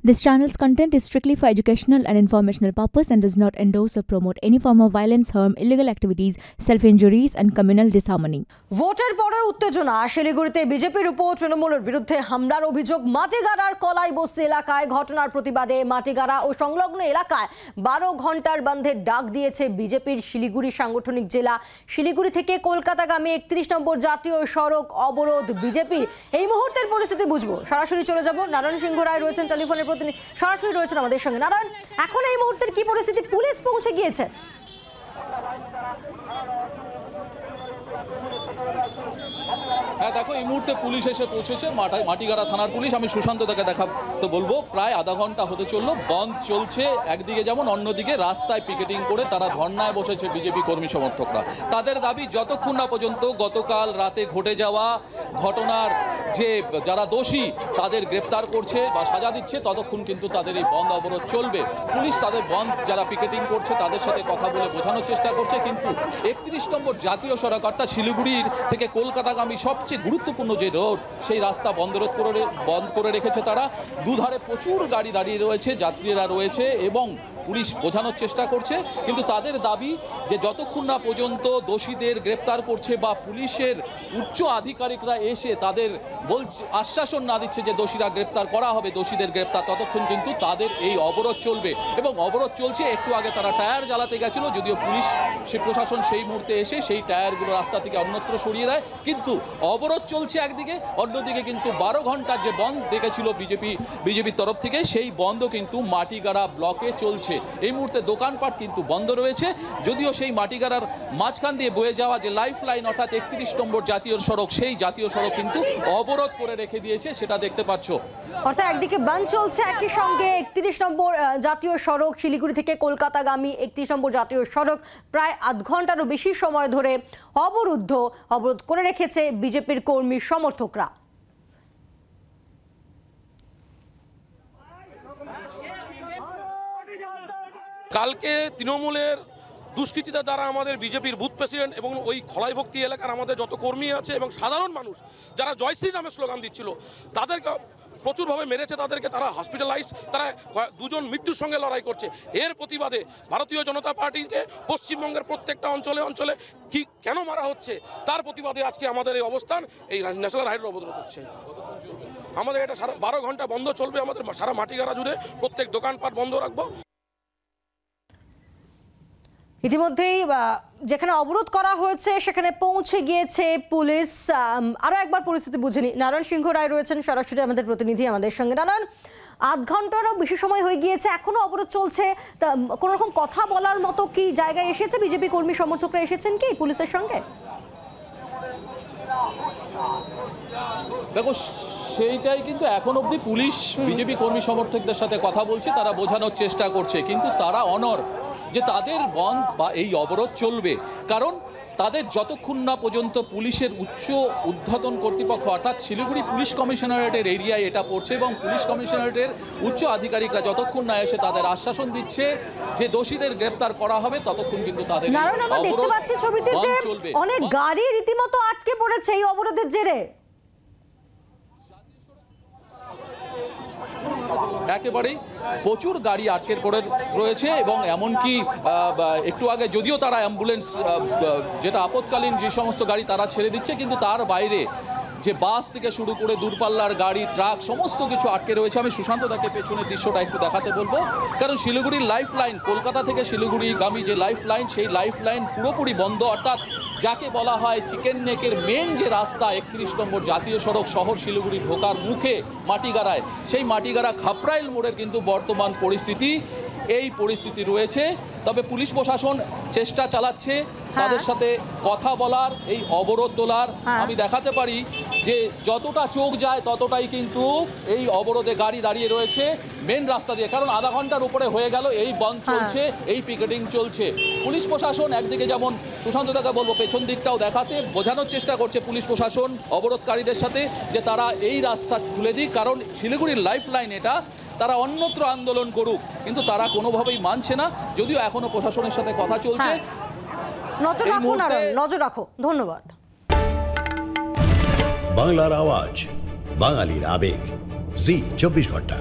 This channel's content is strictly for educational and informational purpose and does not endorse or promote any form of violence, harm, illegal activities, self-injuries and communal disharmony. ভোটের পরে উত্তেজনা শিলিগুড়িতে বিজেপির উপর তৃণমূলের বিরুদ্ধে হামলার অভিযোগ। মাটিগাড়ার কলাইবস্তি এলাকায় ঘটনার প্রতিবাদে মাটিগাড়া ও সংলগ্ন এলাকায় 12 ঘন্টার বন্ধের ডাক দিয়েছে বিজেপির শিলিগুড়ি সাংগঠনিক জেলা। শিলিগুড়ি থেকে কলকাতাগামী 31 নম্বর জাতীয় সড়ক অবরোধ বিজেপি। এই মুহূর্তের পরিস্থিতি বুঝবো, সরাসরি চলে যাব। নারায়ণ সিংহ রায় রয়েছেন টেলিফোনের প্রতিনিধি, সরাসরি রয়েছেন আমাদের সঙ্গে। নারায়ণ, এখন এই মুহূর্তের কি পরিস্থিতি? পুলিশ পৌঁছে গিয়েছে? হ্যাঁ দেখো, এই মুহূর্তে পুলিশ এসে পৌঁছেছে, মাটিগাড়া থানার পুলিশ। আমি সুশান্ত তাকে দেখাতে বলবো। প্রায় আধা ঘন্টা হতে চললো, বন্ধ চলছে একদিকে যেমন, অন্যদিকে রাস্তায় পিকেটিং করে তারা ধর্নায় বসেছে বিজেপি কর্মী সমর্থকরা। তাদের দাবি যতক্ষণ না পর্যন্ত গতকাল রাতে ঘটে যাওয়া ঘটনার যে যারা দোষী তাদের গ্রেপ্তার করছে বা সাজা দিচ্ছে, ততক্ষণ কিন্তু তাদের এই বন্ধ অবরোধ চলবে। পুলিশ তাদের বন্ধ যারা পিকেটিং করছে তাদের সাথে কথা বলে বোঝানোর চেষ্টা করছে, কিন্তু 31 নম্বর জাতীয় সড়ক অর্থাৎ শিলিগুড়ির থেকে কলকাতাগামী সবচেয়ে গুরুত্বপূর্ণ যে রোড, সেই রাস্তা বন্ধ করে রেখেছে তারা। দুধারে প্রচুর গাড়ি দাঁড়িয়ে রয়েছে, যাত্রীরা রয়েছে এবং পুলিশ বোঝানোর চেষ্টা করছে। কিন্তু তাদের দাবি যে যতক্ষণ না পর্যন্ত দোষীদের গ্রেপ্তার করছে বা পুলিশের উচ্চ আধিকারিকরা এসে তাদের আশ্বাসন না দিচ্ছে যে দোষীরা গ্রেপ্তার করা হবে, দোষীদের গ্রেপ্তার, ততক্ষণ কিন্তু তাদের এই অবরোধ চলবে। এবং অবরোধ চলছে। একটু আগে তারা টায়ার জ্বালাতে গেছিল, যদিও পুলিশ প্রশাসন সেই মুহূর্তে এসে সেই টায়ারগুলো রাস্তা থেকে অন্যত্র সরিয়ে দেয়। কিন্তু অবরোধ চলছে একদিকে, অন্যদিকে কিন্তু 12 ঘন্টার যে বন্ধ ডেকেছিল বিজেপির তরফ থেকে, সেই বন্ধ কিন্তু মাটিগাড়া ব্লকে চলছে। এই মুহূর্তে দোকানপাট কিন্তু বন্ধ রয়েছে, যদিও সেই মাটিগাড়ার মাঝখান দিয়ে বয়ে যাওয়া যে লাইফ লাইন অর্থাৎ 31 নম্বর জাতীয় সড়ক, সেই জাতীয় সড়ক কিন্তু অবরোধ করে রেখে দিয়েছে, সেটা দেখতে পাচ্ছ। অর্থাৎ একদিকে বন্ধ চলছে, একই সঙ্গে 31 নম্বর জাতীয় সড়ক শিলিগুড়ি থেকে কলকাতাগামী 31 নম্বর জাতীয় সড়ক প্রায় আধ ঘন্টারও বেশি সময় ধরে অবরোধ করে রেখেছে বিজেপির কর্মী সমর্থকরা। কালকে তৃণমূলের দুষ্কৃতীদের দ্বারা আমাদের বিজেপির বুথ প্রেসিডেন্ট এবং ওই খলাইভক্তি এলাকার আমাদের যত কর্মী আছে এবং সাধারণ মানুষ যারা জয়শ্রী নামের স্লোগান দিচ্ছিল, তাদেরকে প্রচুরভাবে মেরেছে, তাদেরকে তারা হসপিটালাইজ, তারা 2 জন মৃত্যুর সঙ্গে লড়াই করছে। এর প্রতিবাদে ভারতীয় জনতা পার্টিকে পশ্চিমবঙ্গের প্রত্যেকটা অঞ্চলে কি কেন মারা হচ্ছে, তার প্রতিবাদে আজকে আমাদের এই অবস্থান, এই ন্যাশনাল হাইওয়ে অবরোধ হচ্ছে। আমাদের এটা 12 ঘন্টা বন্ধ চলবে, আমাদের সারা মাটিগাড়া জুড়ে প্রত্যেক দোকানপাট বন্ধ রাখবো। ইতিমধ্যেই যেখানে অবরোধ করা হয়েছে সেখানে পৌঁছে গিয়েছে পুলিশ। আরো একবার পরিস্থিতি বুঝে নি। নারায়ণ সিংহ রায় রয়েছেন সরাসরি আমাদের প্রতিনিধি আমাদের সঙ্গে। নারায়ণ, আধ ঘন্টারও বেশি সময় হয়ে গিয়েছে, এখনো অবরোধ চলছে। কোন রকম কথা বলার মতো কি জায়গায় এসেছে বিজেপি কর্মী সমর্থকরা? এসেছেন কি পুলিশের সঙ্গে? দেখো, সেইটাই কিন্তু এখন অবধি পুলিশ বিজেপি কর্মী সমর্থকদের সাথে কথা বলছে, তারা বোঝানোর চেষ্টা করছে, কিন্তু তারা অনড় যে তাদের বন্ধ বা এই অবরোধ চলবে। কারণ তাদের যতক্ষণ না পর্যন্ত পুলিশের উচ্চ ঊর্ধ্বতন কর্তৃপক্ষ অর্থাৎ শিলিগুড়ি পুলিশ কমিশনারেটের এরিয়ায় এটা পড়ছে এবং পুলিশ কমিশনারেটের উচ্চ আধিকারিকরা যতক্ষণ না এসে তাদের আশ্বাসন দিচ্ছে যে দোষীদের গ্রেপ্তার করা হবে, ততক্ষণ কিন্তু তাদের দেখতে পাচ্ছি ছবিতে যে অনেক গাড়ি রীতিমতো আটকে পড়েছে এই অবরোধের জেরে। একেবারেই প্রচুর গাড়ি আটকে পড়ে রয়েছে এবং এমনকি একটু আগে যদিও তারা অ্যাম্বুলেন্স যেটা আপৎকালীন যে সমস্ত গাড়ি তারা ছেড়ে দিচ্ছে, কিন্তু তার বাইরে যে বাস থেকে শুরু করে দূরপাল্লার গাড়ি, ট্রাক, সমস্ত কিছু আটকে রয়েছে। আমি সুশান্ত তাকে পেছনের দৃশ্যটা একটু দেখাতে বলবো, কারণ শিলিগুড়ির লাইফ লাইন, কলকাতা থেকে শিলিগুড়ি গামী যে লাইফ লাইন, সেই লাইফ লাইন পুরোপুরি বন্ধ। অর্থাৎ যাকে বলা হয় চিকেন নেকের মেন যে রাস্তা 31 নম্বর জাতীয় সড়ক শহর শিলিগুড়ি ঢোকার মুখে মাটিগাড়ায়, সেই মাটিগাড়া খাপরাইল মোড়ের কিন্তু বর্তমান পরিস্থিতি এই পরিস্থিতি রয়েছে। তবে পুলিশ প্রশাসন চেষ্টা চালাচ্ছে তাদের সাথে কথা বলার, এই অবরোধ তোলার। আমি দেখাতে পারি যে যতটা চোখ যায় ততটাই কিন্তু এই অবরোধে গাড়ি দাঁড়িয়ে রয়েছে মেন রাস্তা দিয়ে, কারণ আধা ঘন্টার উপরে হয়ে গেল এই বন্ধ চলছে, এই পিকেটিং চলছে। পুলিশ প্রশাসন একদিকে যেমন, সুশান্ত দাকে বলবো পেছন দিকটাও দেখাতে, বোঝানোর চেষ্টা করছে পুলিশ প্রশাসন অবরোধকারীদের সাথে যে তারা এই রাস্তা খুলে দিক, কারণ শিলিগুড়ির লাইফ লাইন এটা, তারা অন্যত্র আন্দোলন করুক, কিন্তু তারা কোনোভাবেই মানছে না। যদিও এখনো প্রশাসনের সাথে কথা চলছে। নজর রাখো। ধন্যবাদ। বাংলার আওয়াজ, বাঙালির আবেগ, জি 24 ঘন্টা।